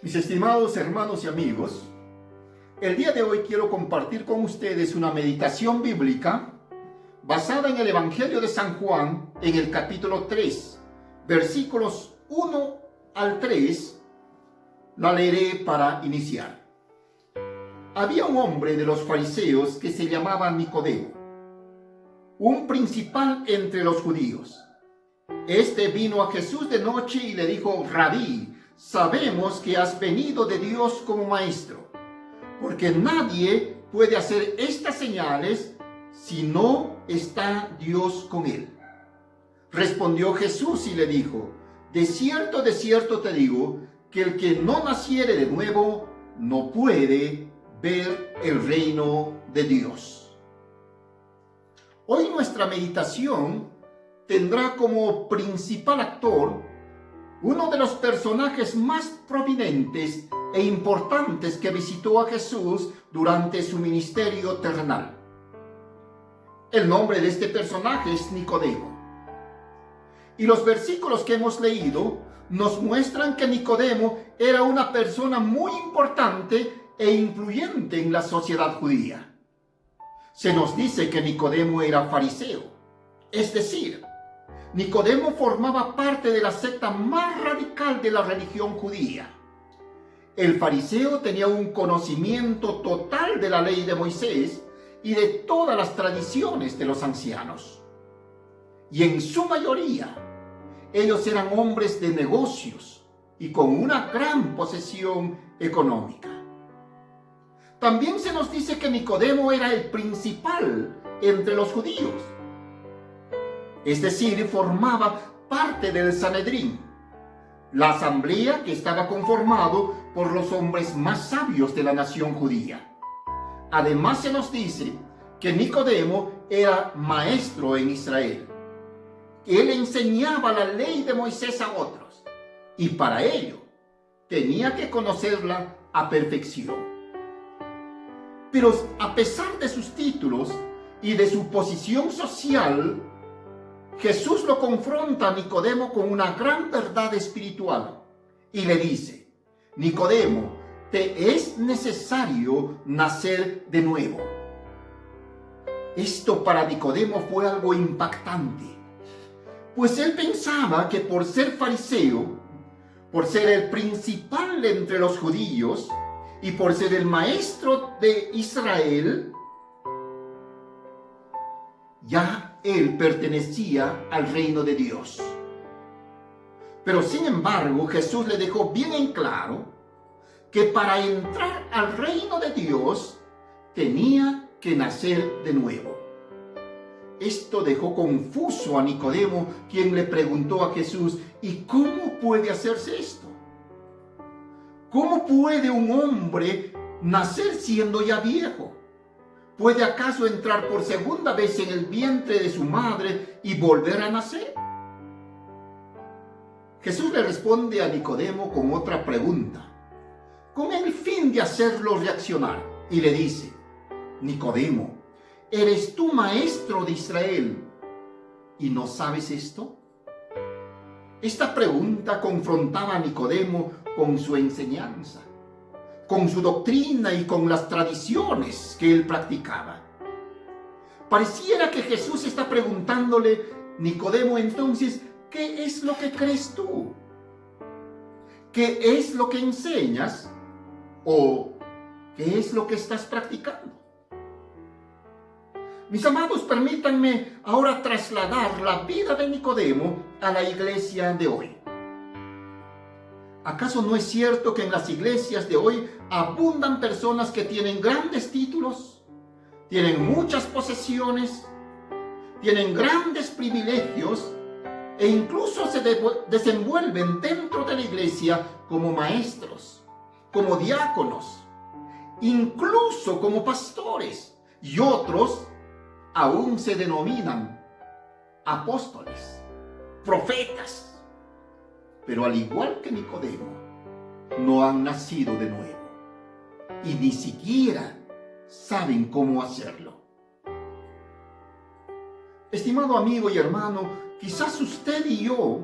Mis estimados hermanos y amigos, el día de hoy quiero compartir con ustedes una meditación bíblica basada en el Evangelio de San Juan en el capítulo 3, versículos 1 al 3. La leeré para iniciar. Había un hombre de los fariseos que se llamaba Nicodemo, un principal entre los judíos. Este vino a Jesús de noche y le dijo: Rabí, sabemos que has venido de Dios como maestro, porque nadie puede hacer estas señales si no está Dios con él. Respondió Jesús y le dijo: de cierto te digo, que el que no naciere de nuevo no puede ver el reino de Dios. Hoy nuestra meditación tendrá como principal actor uno de los personajes más prominentes e importantes que visitó a Jesús durante su ministerio terrenal. El nombre de este personaje es Nicodemo. Y los versículos que hemos leído nos muestran que Nicodemo era una persona muy importante e influyente en la sociedad judía. Se nos dice que Nicodemo era fariseo, es decir, Nicodemo formaba parte de la secta más radical de la religión judía. El fariseo tenía un conocimiento total de la ley de Moisés y de todas las tradiciones de los ancianos. Y en su mayoría, ellos eran hombres de negocios y con una gran posesión económica. También se nos dice que Nicodemo era el principal entre los judíos. Es decir, formaba parte del Sanedrín, la asamblea que estaba conformado por los hombres más sabios de la nación judía. Además se nos dice que Nicodemo era maestro en Israel. Él enseñaba la ley de Moisés a otros y para ello tenía que conocerla a perfección. Pero a pesar de sus títulos y de su posición social, Jesús lo confronta a Nicodemo con una gran verdad espiritual y le dice: Nicodemo, te es necesario nacer de nuevo. Esto para Nicodemo fue algo impactante, pues él pensaba que por ser fariseo, por ser el principal entre los judíos y por ser el maestro de Israel, ya él pertenecía al reino de Dios. Pero sin embargo, Jesús le dejó bien en claro que para entrar al reino de Dios tenía que nacer de nuevo. Esto dejó confuso a Nicodemo, quien le preguntó a Jesús: ¿y cómo puede hacerse esto? ¿Cómo puede un hombre nacer siendo ya viejo? ¿Puede acaso entrar por segunda vez en el vientre de su madre y volver a nacer? Jesús le responde a Nicodemo con otra pregunta, con el fin de hacerlo reaccionar, y le dice: Nicodemo, ¿eres tú maestro de Israel y no sabes esto? Esta pregunta confrontaba a Nicodemo con su enseñanza, con su doctrina y con las tradiciones que él practicaba. Pareciera que Jesús está preguntándole: Nicodemo, entonces, ¿qué es lo que crees tú? ¿Qué es lo que enseñas? ¿O qué es lo que estás practicando? Mis amados, permítanme ahora trasladar la vida de Nicodemo a la iglesia de hoy. ¿Acaso no es cierto que en las iglesias de hoy abundan personas que tienen grandes títulos, tienen muchas posesiones, tienen grandes privilegios e incluso se desenvuelven dentro de la iglesia como maestros, como diáconos, incluso como pastores, y otros aún se denominan apóstoles, profetas? Pero al igual que Nicodemo, no han nacido de nuevo y ni siquiera saben cómo hacerlo. Estimado amigo y hermano, quizás usted y yo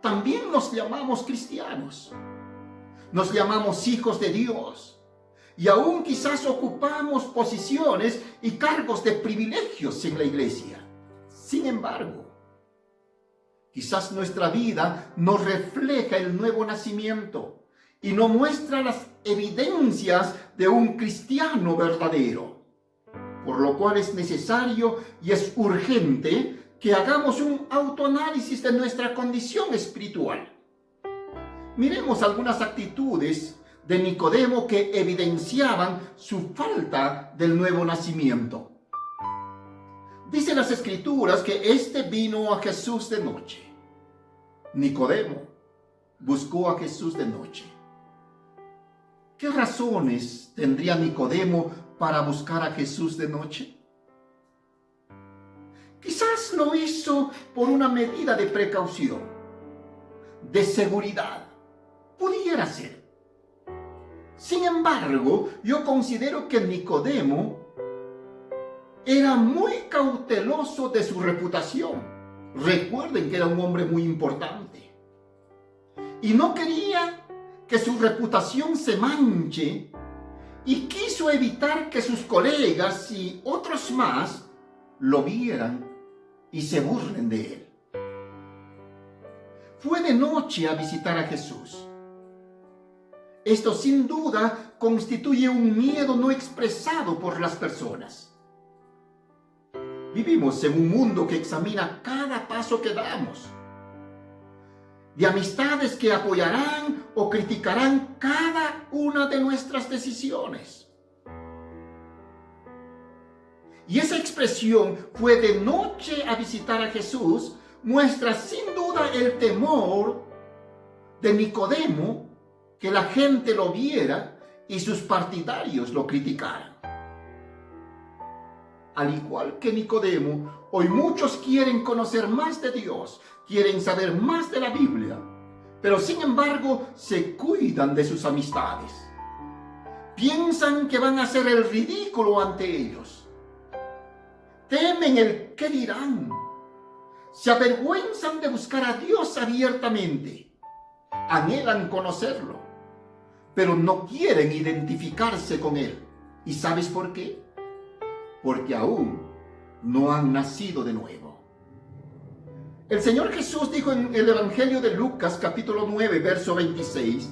también nos llamamos cristianos, nos llamamos hijos de Dios y aún quizás ocupamos posiciones y cargos de privilegios en la iglesia. Sin embargo, quizás nuestra vida no refleja el nuevo nacimiento y no muestra las evidencias de un cristiano verdadero, por lo cual es necesario y es urgente que hagamos un autoanálisis de nuestra condición espiritual. Miremos algunas actitudes de Nicodemo que evidenciaban su falta del nuevo nacimiento. Dice las Escrituras que éste vino a Jesús de noche. Nicodemo buscó a Jesús de noche. ¿Qué razones tendría Nicodemo para buscar a Jesús de noche? Quizás lo hizo por una medida de precaución, de seguridad. Pudiera ser. Sin embargo, yo considero que Nicodemo era muy cauteloso de su reputación. Recuerden que era un hombre muy importante. Y no quería que su reputación se manche y quiso evitar que sus colegas y otros más lo vieran y se burlen de él. Fue de noche a visitar a Jesús. Esto sin duda constituye un miedo no expresado por las personas. Vivimos en un mundo que examina cada paso que damos, de amistades que apoyarán o criticarán cada una de nuestras decisiones. Y esa expresión fue de noche a visitar a Jesús, muestra sin duda el temor de Nicodemo que la gente lo viera y sus partidarios lo criticaran. Al igual que Nicodemo, hoy muchos quieren conocer más de Dios, quieren saber más de la Biblia, pero sin embargo se cuidan de sus amistades. Piensan que van a hacer el ridículo ante ellos. Temen el qué dirán. Se avergüenzan de buscar a Dios abiertamente. Anhelan conocerlo, pero no quieren identificarse con Él. ¿Y sabes por qué? Porque aún no han nacido de nuevo. El Señor Jesús dijo en el Evangelio de Lucas, capítulo 9, verso 26,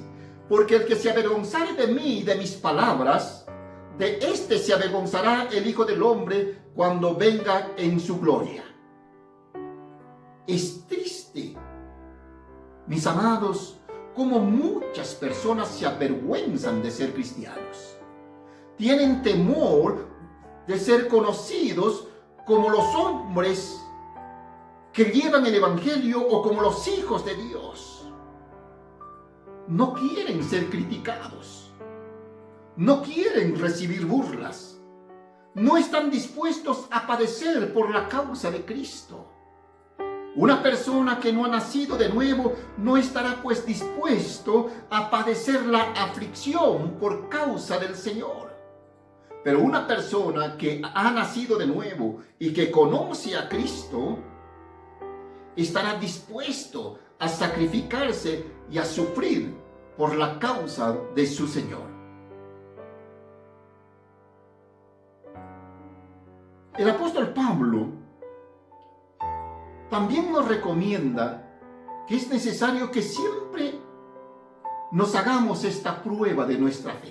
porque el que se avergonzare de mí y de mis palabras, de éste se avergonzará el Hijo del Hombre cuando venga en su gloria. Es triste, mis amados, como muchas personas se avergüenzan de ser cristianos. Tienen temor de ser conocidos como los hombres que llevan el Evangelio o como los hijos de Dios. No quieren ser criticados. No quieren recibir burlas. No están dispuestos a padecer por la causa de Cristo. Una persona que no ha nacido de nuevo no estará pues dispuesto a padecer la aflicción por causa del Señor. Pero una persona que ha nacido de nuevo y que conoce a Cristo, estará dispuesto a sacrificarse y a sufrir por la causa de su Señor. El apóstol Pablo también nos recomienda que es necesario que siempre nos hagamos esta prueba de nuestra fe.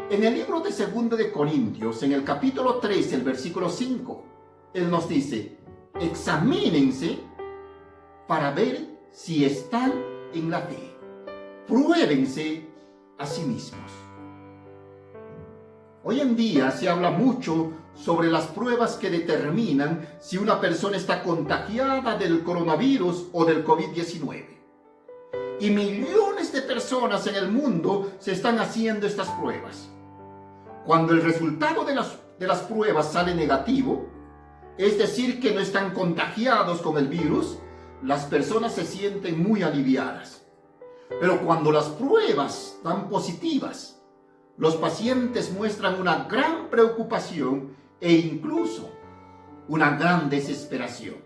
En el libro de 2 de Corintios, en el capítulo 3, el versículo 5, él nos dice: examínense para ver si están en la fe. Pruébense a sí mismos. Hoy en día se habla mucho sobre las pruebas que determinan si una persona está contagiada del coronavirus o del COVID-19. Y millones de personas en el mundo se están haciendo estas pruebas. Cuando el resultado de las pruebas sale negativo, es decir, que no están contagiados con el virus, las personas se sienten muy aliviadas. Pero cuando las pruebas dan positivas, los pacientes muestran una gran preocupación e incluso una gran desesperación.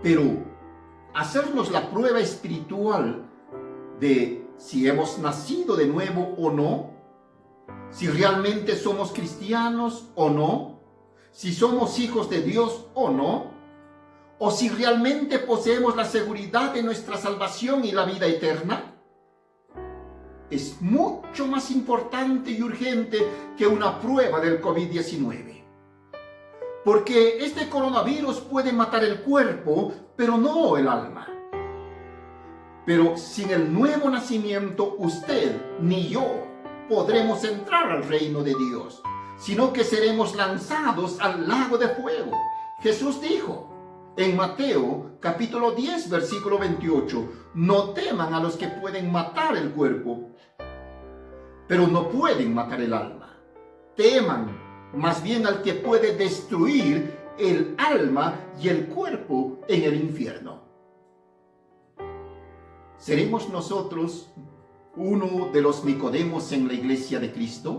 Pero hacernos la prueba espiritual de si hemos nacido de nuevo o no, si realmente somos cristianos o no, si somos hijos de Dios o no, o si realmente poseemos la seguridad de nuestra salvación y la vida eterna. Es mucho más importante y urgente que una prueba del COVID-19. Porque este coronavirus puede matar el cuerpo, pero no el alma. Pero sin el nuevo nacimiento, usted ni yo podremos entrar al reino de Dios, sino que seremos lanzados al lago de fuego. Jesús dijo en Mateo capítulo 10, versículo 28, no teman a los que pueden matar el cuerpo, pero no pueden matar el alma. Teman más bien al que puede destruir el alma y el cuerpo en el infierno. ¿Seremos nosotros uno de los Nicodemos en la iglesia de Cristo?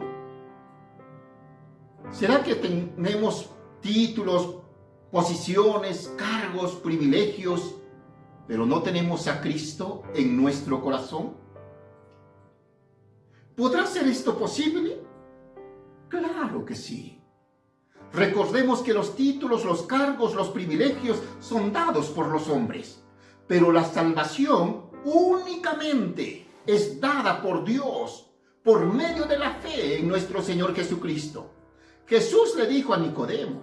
¿Será que tenemos títulos, posiciones, cargos, privilegios, pero no tenemos a Cristo en nuestro corazón? ¿Podrá ser esto posible? Claro que sí. Recordemos que los títulos, los cargos, los privilegios son dados por los hombres, pero la salvación únicamente es dada por Dios por medio de la fe en nuestro Señor Jesucristo. Jesús le dijo a Nicodemo,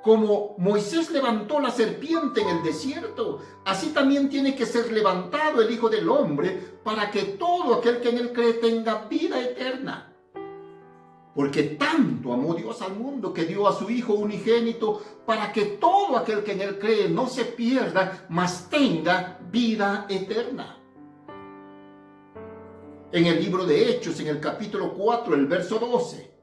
como Moisés levantó la serpiente en el desierto, así también tiene que ser levantado el Hijo del Hombre para que todo aquel que en él cree tenga vida eterna. Porque tanto amó Dios al mundo que dio a su Hijo unigénito para que todo aquel que en él cree no se pierda, mas tenga vida eterna. En el libro de Hechos, en el capítulo 4, el verso 12,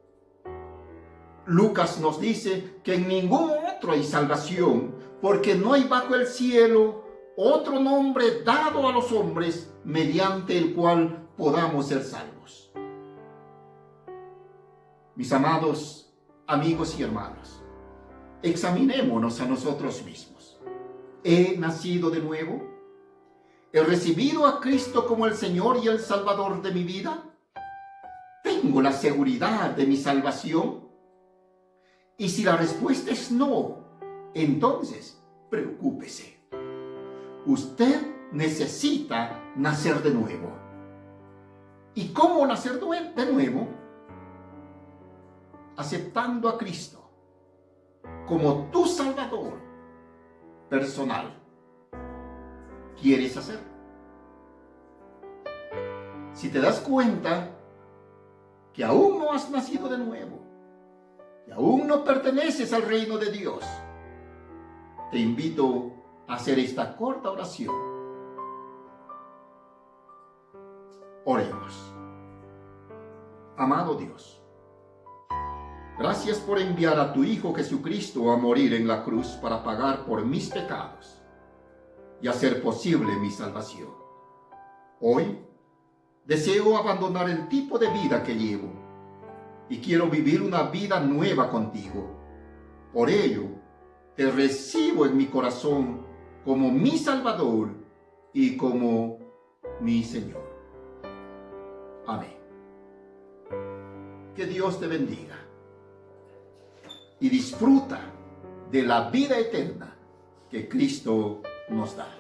Lucas nos dice que en ningún otro hay salvación, porque no hay bajo el cielo otro nombre dado a los hombres mediante el cual podamos ser salvos. Mis amados amigos y hermanos, examinémonos a nosotros mismos. ¿He nacido de nuevo? ¿He recibido a Cristo como el Señor y el Salvador de mi vida? ¿Tengo la seguridad de mi salvación? Y si la respuesta es no, entonces preocúpese. Usted necesita nacer de nuevo. ¿Y cómo nacer de nuevo? Aceptando a Cristo como tu Salvador personal. ¿Quieres hacerlo? Si te das cuenta que aún no has nacido de nuevo, que aún no perteneces al reino de Dios, te invito a hacer esta corta oración. Oremos. Amado Dios, gracias por enviar a tu Hijo Jesucristo a morir en la cruz para pagar por mis pecados y hacer posible mi salvación. Hoy deseo abandonar el tipo de vida que llevo y quiero vivir una vida nueva contigo. Por ello, te recibo en mi corazón como mi Salvador y como mi Señor. Amén. Que Dios te bendiga y disfruta de la vida eterna que Cristo nos da.